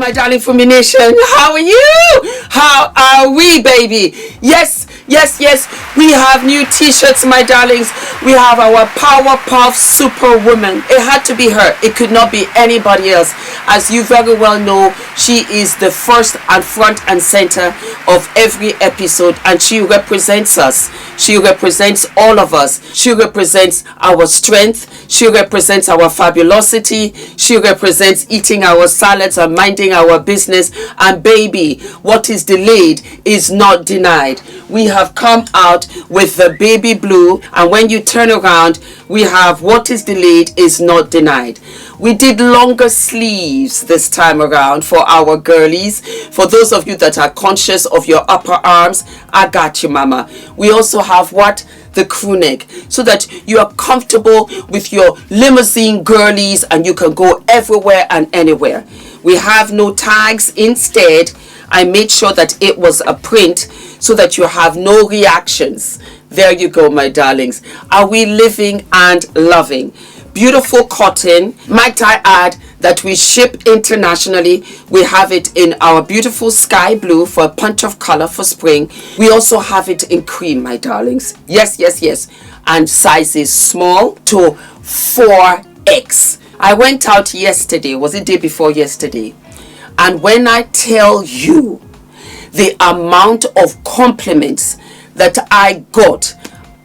my darling Fumi Nation. How are you? How are we, baby? Yes. We have new t-shirts, my darlings. We have our Powerpuff Superwoman. It had to be her. It could not be anybody else. As you very well know, she is the first and front and center of every episode, and she represents us. She represents all of us. She represents our strength. She represents our fabulosity. She represents eating our salads and minding our business. And baby, what is delayed is not denied. We have come out with the baby blue, and when you turn around, we have what is delayed is not denied. We did longer sleeves this time around for our girlies. For those of you that are conscious of your upper arms, I got you, mama. We also have what? The crew neck, so that you are comfortable with your limousine girlies and you can go everywhere and anywhere. We have no tags. Instead, I made sure that it was a print so that you have no reactions. There you go, my darlings. Are we living and loving? Beautiful cotton. Might I add that we ship internationally. We have it in our beautiful sky blue for a punch of color for spring. We also have it in cream, my darlings. Yes. And sizes small to 4X. I went out yesterday. Was it day before yesterday? And when I tell you the amount of compliments that I got,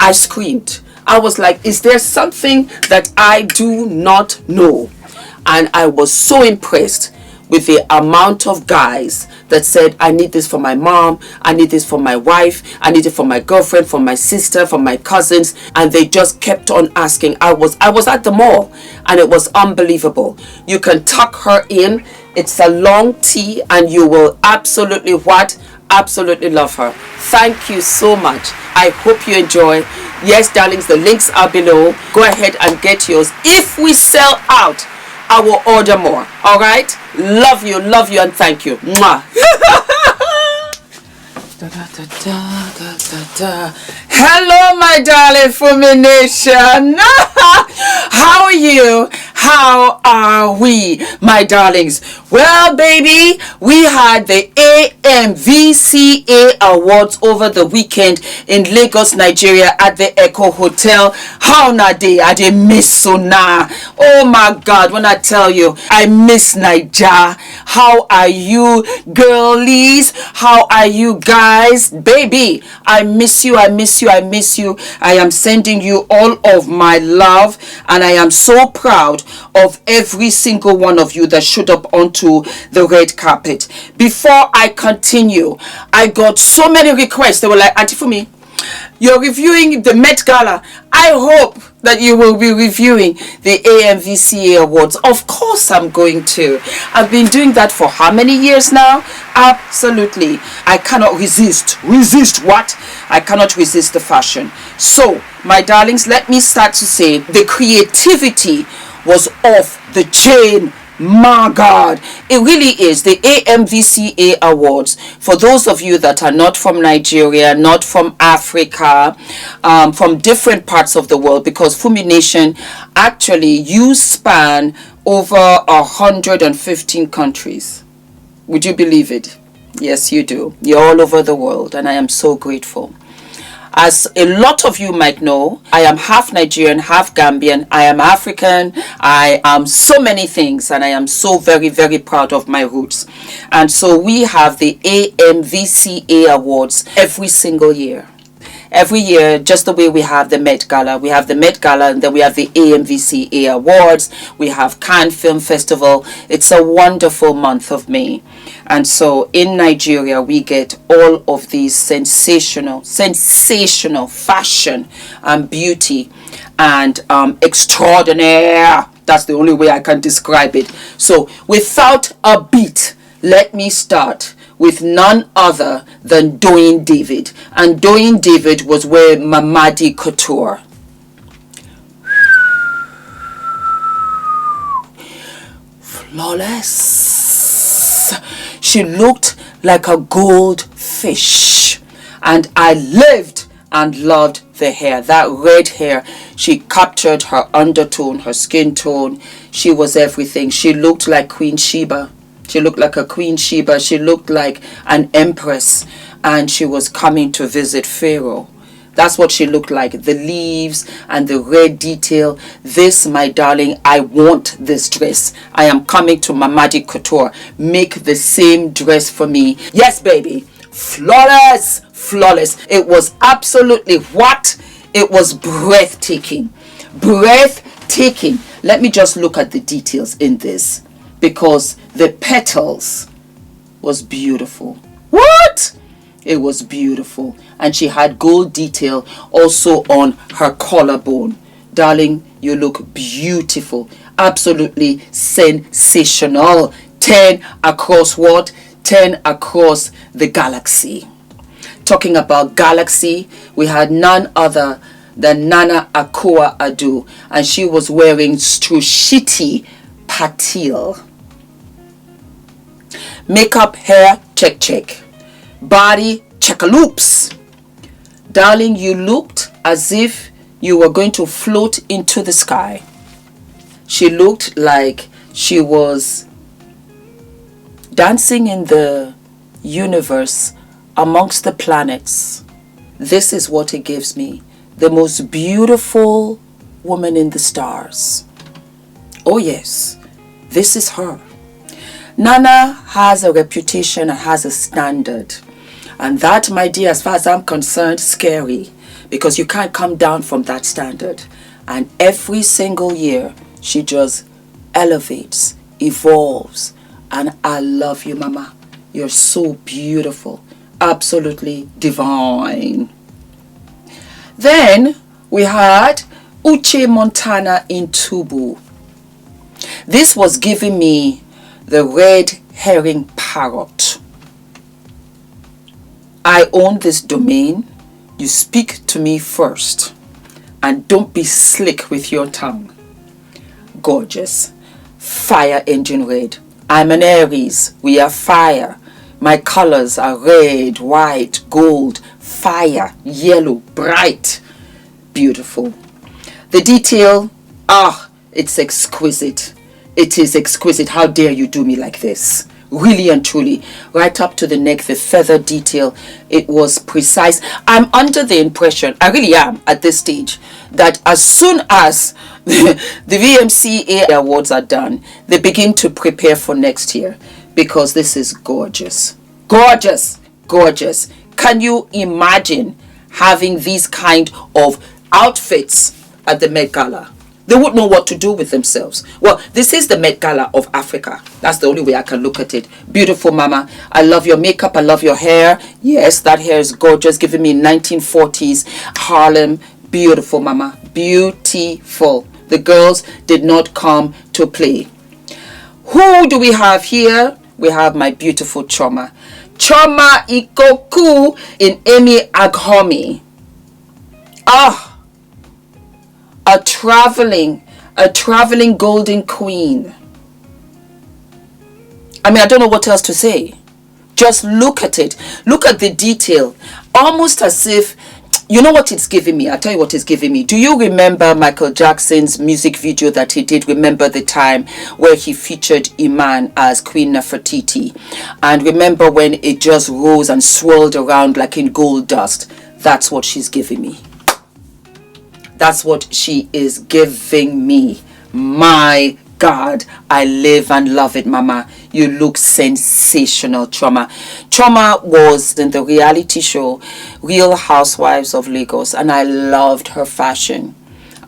I screamed. I was like, is there something that I do not know? And I was so impressed with the amount of guys that said, I need this for my mom, I need this for my wife, I need it for my girlfriend, for my sister, for my cousins. And they just kept on asking. I was at the mall, and it was unbelievable. You can tuck her in. It's a long tee, and you will absolutely absolutely love her. Thank you so much. I hope you enjoy. Yes, darlings, the links are below. Go ahead and get yours. If we sell out, I will order more. All right? Love you, and thank you. Mwah. Hello, my darling Fumi Nation. How are you? How are we, my darlings? Well, baby, we had the Amvca Awards over the weekend in Lagos, Nigeria at the Echo Hotel. How na day? I did miss so na. Oh my God, when I tell you, I miss Naija. How are you, girlies? How are you guys? Baby, I miss you. I am sending you all of my love, and I am so proud of every single one of you that showed up onto the red carpet. Before I continue, I got so many requests. They were like, Auntie Fumi, you're reviewing the Met Gala. I hope that you will be reviewing the Amvca Awards. Of course I'm going to. I've been doing that for how many years now? Absolutely. I cannot resist. Resist what? I cannot resist the fashion. So, my darlings, let me start to say the creativity was off the chain. My God, it really is. The Amvca Awards, for those of you that are not from Nigeria, not from Africa, from different parts of the world, because Fumi Nation, actually, you span over 115 countries. Would you believe it? Yes, you do. You're all over the world, and I am so grateful. As a lot of you might know, I am half Nigerian, half Gambian. I am African. I am so many things, and I am so very, very proud of my roots. And so we have the Amvca Awards every single year. Every year, just the way we have the Met Gala. We have the Met Gala, and then we have the Amvca Awards. We have Cannes Film Festival. It's a wonderful month of May. And so in Nigeria, we get all of these sensational fashion and beauty and extraordinaire. That's the only way I can describe it. So without a beat, let me start with none other than Doyin David. And Doyin David was wearing Mamadi Couture. Flawless. She looked like a goldfish. And I lived and loved the hair. That red hair. She captured her undertone, her skin tone. She was everything. She looked like Queen Sheba. She looked like a Queen Sheba. She looked like an empress, and she was coming to visit Pharaoh. That's what she looked like. The leaves and the red detail. This, my darling, I want this dress. I am coming to Mamadi Couture. Make the same dress for me. Yes, baby. Flawless. Flawless. It was absolutely what? It was breathtaking. Breathtaking. Let me just look at the details in this, because the petals was beautiful. What? It was beautiful. And she had gold detail also on her collarbone. Darling, you look beautiful. Absolutely sensational. 10 across what? 10 across the galaxy. Talking about galaxy, we had none other than Nana Akua Adu, and she was wearing Strushiti Patil. Makeup, hair, check, check. Body, checkaloops. Darling, you looked as if you were going to float into the sky. She looked like she was dancing in the universe amongst the planets. This is what it gives me. The most beautiful woman in the stars. Oh yes, this is her. Nana has a reputation and has a standard. And that, my dear, as far as I'm concerned, scary. Because you can't come down from that standard. And every single year, she just elevates, evolves. And I love you, Mama. You're so beautiful. Absolutely divine. Then we had Uche Montana in Tubu. This was giving me the red herring parrot. I own this domain. You speak to me first. And don't be slick with your tongue. Gorgeous. Fire engine red. I'm an Aries. We are fire. My colors are red, white, gold, fire, yellow, bright. Beautiful. The detail, it's exquisite. It is exquisite. How dare you do me like this? Really and truly. Right up to the neck, the feather detail. It was precise. I'm under the impression, I really am at this stage, that as soon as the VMCA awards are done, they begin to prepare for next year. Because this is gorgeous. Gorgeous. Gorgeous. Can you imagine having these kind of outfits at the Met Gala? They wouldn't know what to do with themselves. Well, this is the Met Gala of Africa. That's the only way I can look at it. Beautiful, Mama. I love your makeup. I love your hair. Yes, that hair is gorgeous. Giving me 1940s Harlem. Beautiful, Mama. Beautiful. The girls did not come to play. Who do we have here? We have my beautiful Choma. Choma Ikoku in Emi Aghomi. A traveling golden queen. I mean, I don't know what else to say. Just look at it. Look at the detail. Almost as if, you know what it's giving me? I'll tell you what it's giving me. Do you remember Michael Jackson's music video that he did? Remember the time where he featured Iman as Queen Nefertiti? And remember when it just rose and swirled around like in gold dust? That's what she's giving me. That's what she is giving me. My God, I live and love it, Mama. You look sensational, Choma. Choma was in the reality show Real Housewives of Lagos, and I loved her fashion.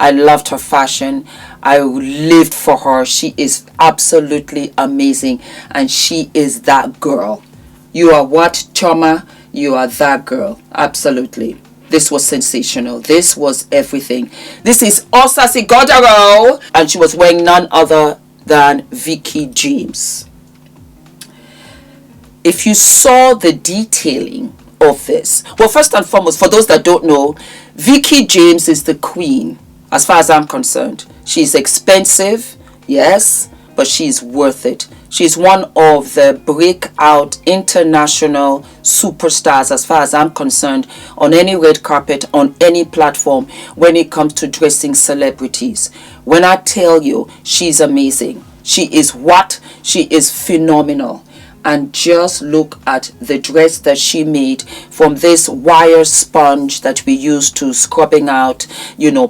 I loved her fashion. I lived for her. She is absolutely amazing, and she is that girl. You are what, Choma? You are that girl. Absolutely. This was sensational. This was everything. This is Osasi Godaro, and she was wearing none other than Vicky James. If you saw the detailing of this, well, first and foremost, for those that don't know, Vicky James is the queen, as far as I'm concerned. She's expensive, yes, but she's worth it. She's one of the breakout international superstars, as far as I'm concerned, on any red carpet, on any platform, when it comes to dressing celebrities. When I tell you, she's amazing. She is what? She is phenomenal. And just look at the dress that she made from this wire sponge that we use to scrubbing out,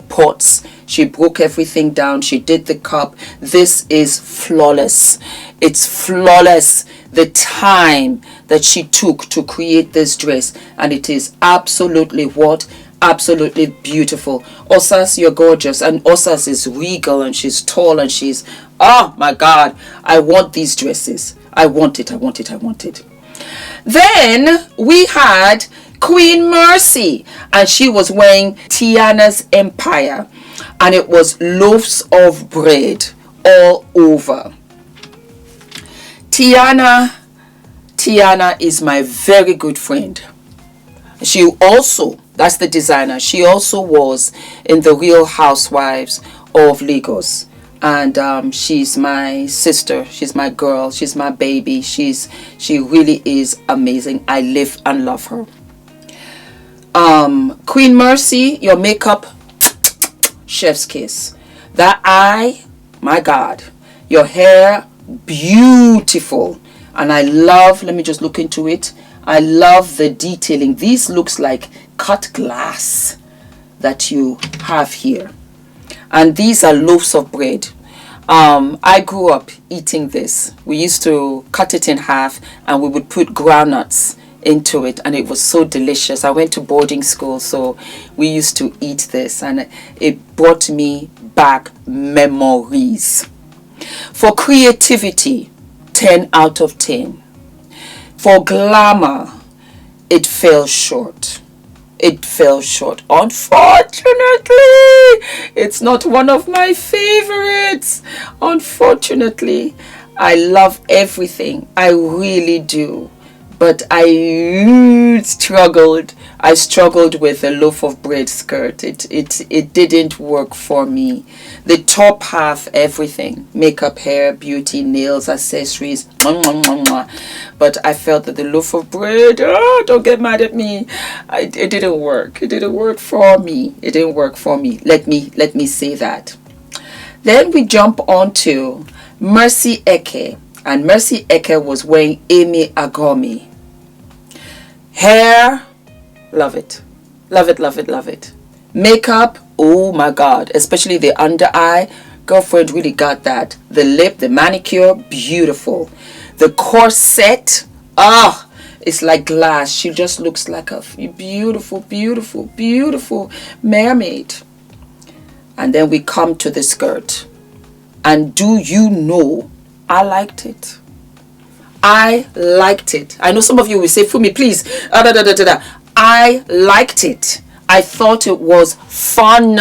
pots. She broke everything down. She did the cup. This is flawless. It's flawless. The time that she took to create this dress, and it is absolutely what? Absolutely beautiful. Osas, you're gorgeous, and Osas is regal, and she's tall, and she's, oh my God, I want these dresses. I want it. Then we had Queen Mercy, and she was wearing Tiana's Empire, and it was loaves of bread all over. Tiana is my very good friend. She also, that's the designer, she also was in the Real Housewives of Lagos. And she's my sister, she's my girl, she's my baby, she really is amazing. I live and love her. Queen Mercy, your makeup, chef's kiss. That eye, my God. Your hair, beautiful. And I love, let me just look into it, I love the detailing. These looks like cut glass that you have here. And these are loaves of bread. I grew up eating this. We used to cut it in half and we would put groundnuts into it, and it was so delicious. I went to boarding school, so we used to eat this, and it brought me back memories. For creativity, 10 out of 10. For glamour, it fell short. Unfortunately, it's not one of my favorites. Unfortunately, I love everything. I really do. But I struggled with a loaf of bread skirt. It didn't work for me. The top half, everything, makeup, hair, beauty, nails, accessories, but I felt that the loaf of bread, don't get mad at me, it didn't work. It didn't work for me. Let me say that. Then we jump on to Mercy Eke. And Mercy Eke was wearing Amy Agomi. Hair, love it. Makeup, oh my God, especially the under eye. Girlfriend really got that. The lip, the manicure, beautiful. The corset, it's like glass. She just looks like a beautiful mermaid. And then we come to the skirt. And do you know, I liked it. I know some of you will say, Fumi, please. I liked it. I thought it was fun.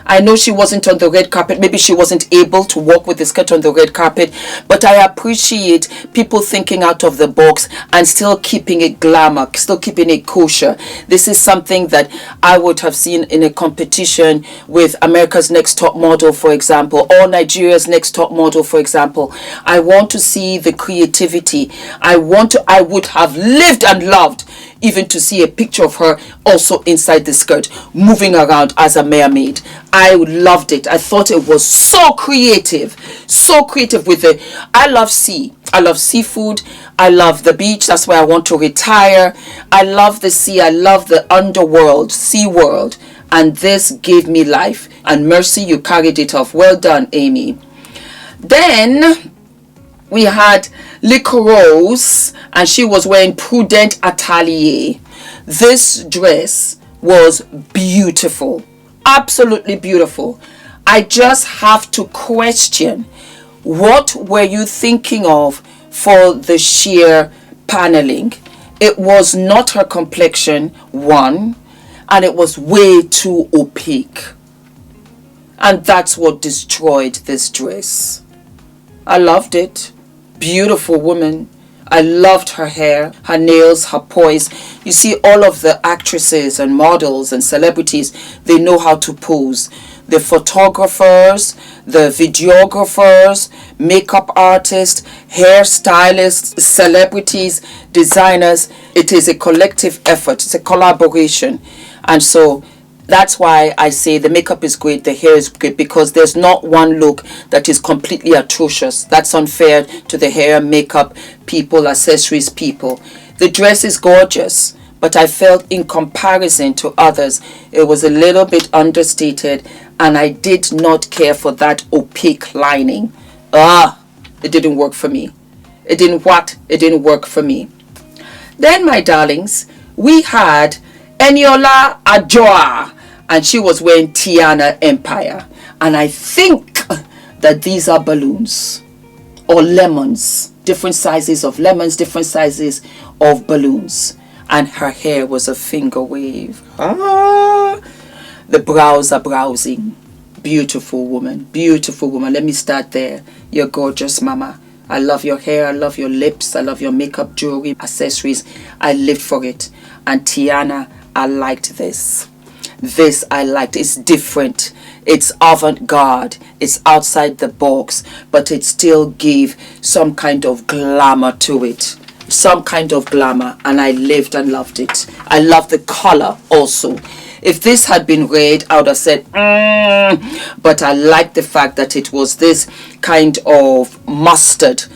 I know she wasn't on the red carpet. Maybe she wasn't able to walk with the skirt on the red carpet. But I appreciate people thinking out of the box and still keeping it glamour, still keeping it kosher. This is something that I would have seen in a competition with America's Next Top Model, for example, or Nigeria's Next Top Model, for example. I want to see the creativity. I would have lived and loved even to see a picture of her also inside the skirt, moving around as a mermaid. I loved it. I thought it was so creative with the, I love sea. I love seafood. I love the beach. That's why I want to retire. I love the sea. I love the underworld, sea world. And this gave me life. And Mercy, you carried it off. Well done, Amy. Then we had Liquor Rose, and she was wearing Prudent Atelier. This dress was beautiful, absolutely beautiful. I just have to question, what were you thinking of for the sheer paneling? It was not her complexion, one, and it was way too opaque. And that's what destroyed this dress. I loved it. Beautiful woman. I loved her hair, her nails, her poise. You see, all of the actresses and models and celebrities, they know how to pose. The photographers, the videographers, makeup artists, hairstylists, celebrities, designers. It is a collective effort. It's a collaboration. And so That's why I say the makeup is great, the hair is great, because there's not one look that is completely atrocious. That's unfair to the hair, makeup people, accessories people. The dress is gorgeous, but I felt in comparison to others, it was a little bit understated, and I did not care for that opaque lining. It didn't work for me. It didn't what? It didn't work for me. Then, my darlings, we had Eniola Ajoa, and she was wearing Tiana Empire. And I think that these are balloons or lemons, different sizes of lemons, different sizes of balloons. And her hair was a finger wave. The brows are browsing. Beautiful woman, beautiful woman. Let me start there. You're gorgeous, mama. I love your hair, I love your lips, I love your makeup, jewelry, accessories. I lived for it. And Tiana, I liked this. This I liked. It's different. It's avant-garde. It's outside the box, but it still gave some kind of glamour to it. Some kind of glamour, and I lived and loved it. I love the color also. If this had been red, I would have said, but I like the fact that it was this kind of mustard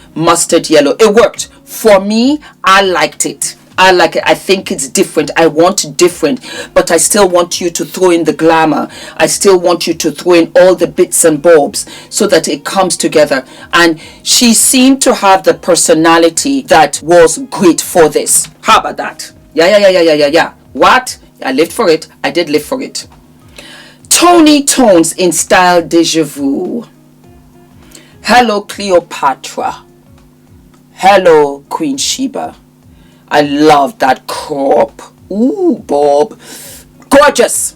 yellow. It worked. For me, I liked it. I like it. I think it's different. I want different, but I still want you to throw in the glamour. I still want you to throw in all the bits and bobs so that it comes together. And she seemed to have the personality that was great for this. How about that? Yeah. What? I lived for it. I did live for it. Tony Tones in style Deja Vu. Hello, Cleopatra. Hello, Queen Sheba. I love that crop. Ooh, Bob. Gorgeous.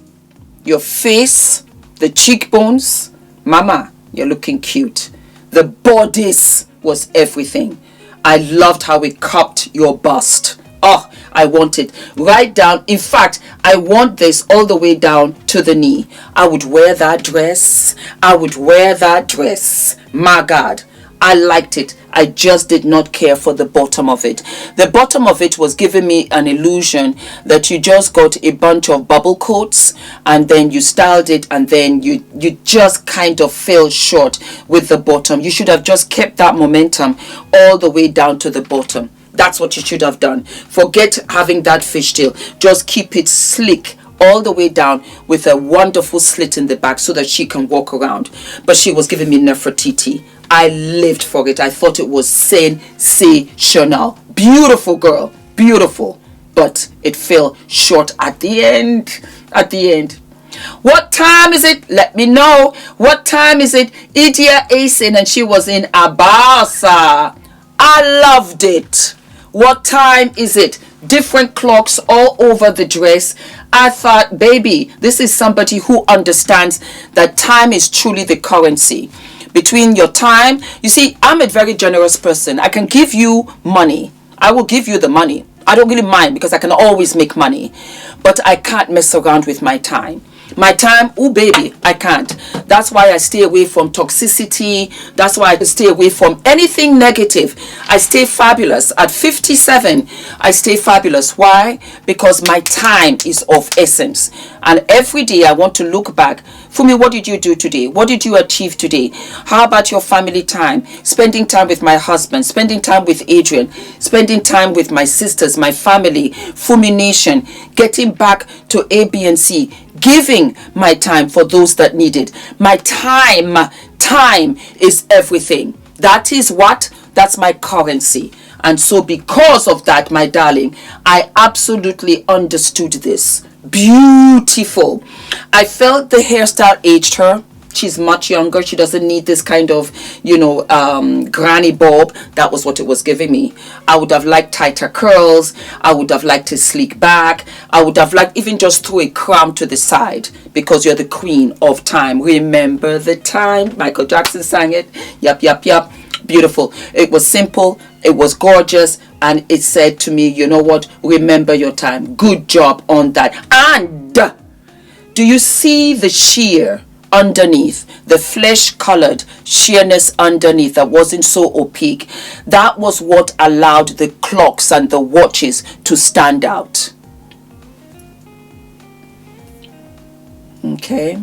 Your face, the cheekbones. Mama, you're looking cute. The bodice was everything. I loved how it cupped your bust. Oh, I want it right down. In fact, I want this all the way down to the knee. I would wear that dress. I would wear that dress. My God. I liked it. I just did not care for the bottom of it. The bottom of it was giving me an illusion that you just got a bunch of bubble coats and then you styled it, and then you just kind of fell short with the bottom. You should have just kept that momentum all the way down to the bottom. That's what you should have done. Forget having that fishtail. Just keep it slick all the way down with a wonderful slit in the back so that she can walk around. But she was giving me Nefertiti. I lived for it. I thought it was sensational. Beautiful girl. Beautiful. But it fell short at the end. At the end. What time is it? Let me know. What time is it? Idia Asin, and she was in Abasa. I loved it. What time is it? Different clocks all over the dress. I thought, baby, this is somebody who understands that time is truly the currency. Between your time, you see, I'm a very generous person. I can give you money. I will give you the money. I don't really mind because I can always make money. But I can't mess around with my time. My time, oh baby, I can't. That's why I stay away from toxicity. That's why I stay away from anything negative. I stay fabulous. At 57, I stay fabulous. Why? Because my time is of essence. And every day I want to look back. Fumi, what did you do today? What did you achieve today? How about your family time? Spending time with my husband, spending time with Adrian, spending time with my sisters, my family, Fumi Nation, getting back to A, B, and C, giving my time for those that need it. My time is everything. That is what? That's my currency. And so because of that, my darling, I absolutely understood this. Beautiful. I felt the hairstyle aged her. She's much younger. She doesn't need this kind of, granny bob. That was what it was giving me. I would have liked tighter curls. I would have liked a sleek back. I would have liked even just throw a crown to the side because you're the queen of time. Remember the time. Michael Jackson sang it. Yup. Beautiful. It was simple. It was gorgeous. And it said to me, you know what? Remember your time. Good job on that. And do you see the sheer underneath, the flesh-colored sheerness underneath that wasn't so opaque? That was what allowed the clocks and the watches to stand out. Okay.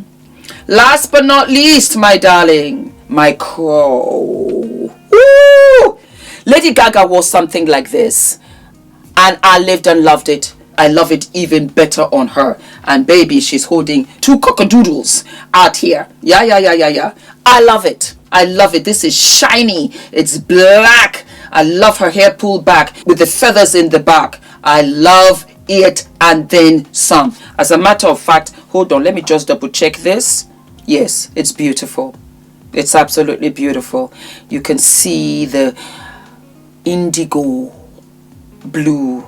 Last but not least, my darling, my crow. Woo! Lady Gaga wore something like this, and I lived and loved it. I love it even better on her. And baby, she's holding 2 cockadoodles out here. Yeah. I love it. I love it. This is shiny. It's black. I love her hair pulled back with the feathers in the back. I love it and then some. As a matter of fact, hold on, let me just double check this. Yes, it's beautiful. It's absolutely beautiful. You can see the indigo blue,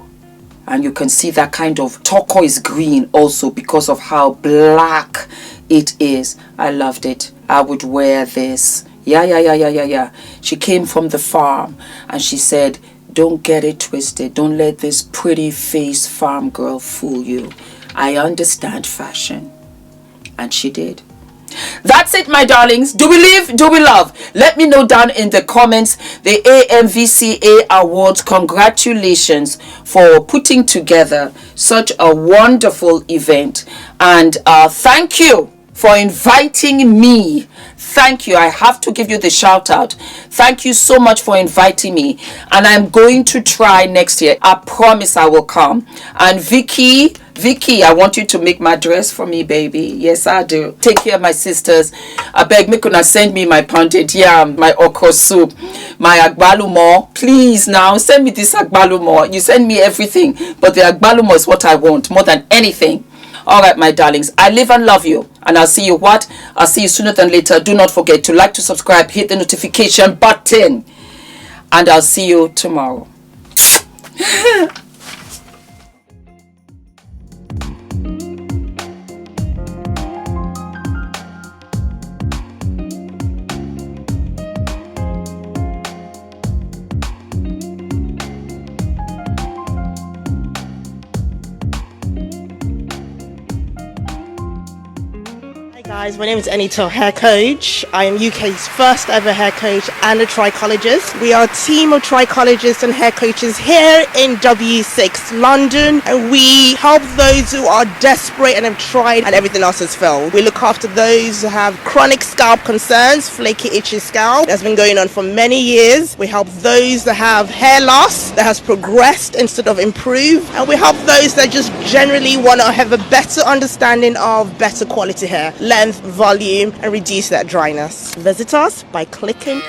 and you can see that kind of turquoise green also because of how black it is. I loved it. I would wear this. Yeah. She came from the farm and she said, don't get it twisted. Don't let this pretty face farm girl fool you. I understand fashion. And she did. That's it, my darlings. Do we live? Do we love? Let me know down in the comments. The Amvca Awards, congratulations for putting together such a wonderful event. And thank you for inviting me. Thank you. I have to give you the shout out. Thank you so much for inviting me. And I'm going to try next year. I promise I will come. And Vicky, I want you to make my dress for me, baby. Yes, I do. Take care, my sisters. I beg me, could send me my pounded yam, my okra soup, my agbalumo. Please now, send me this agbalumo. You send me everything, but the agbalumo is what I want more than anything. All right, my darlings, I live and love you. And I'll see you what? I'll see you sooner than later. Do not forget to like, to subscribe, hit the notification button. And I'll see you tomorrow. Guys, my name is ENITAN, hair coach. I am UK's first ever hair coach and a trichologist. We are a team of trichologists and hair coaches here in W6 London, and we help those who are desperate and have tried and everything else has failed. We look after those who have chronic scalp concerns, flaky, itchy scalp that's been going on for many years. We help those that have hair loss that has progressed instead of improved, and we help those that just generally want to have a better understanding of better quality hair, length, volume, and reduce that dryness. Visit us by clicking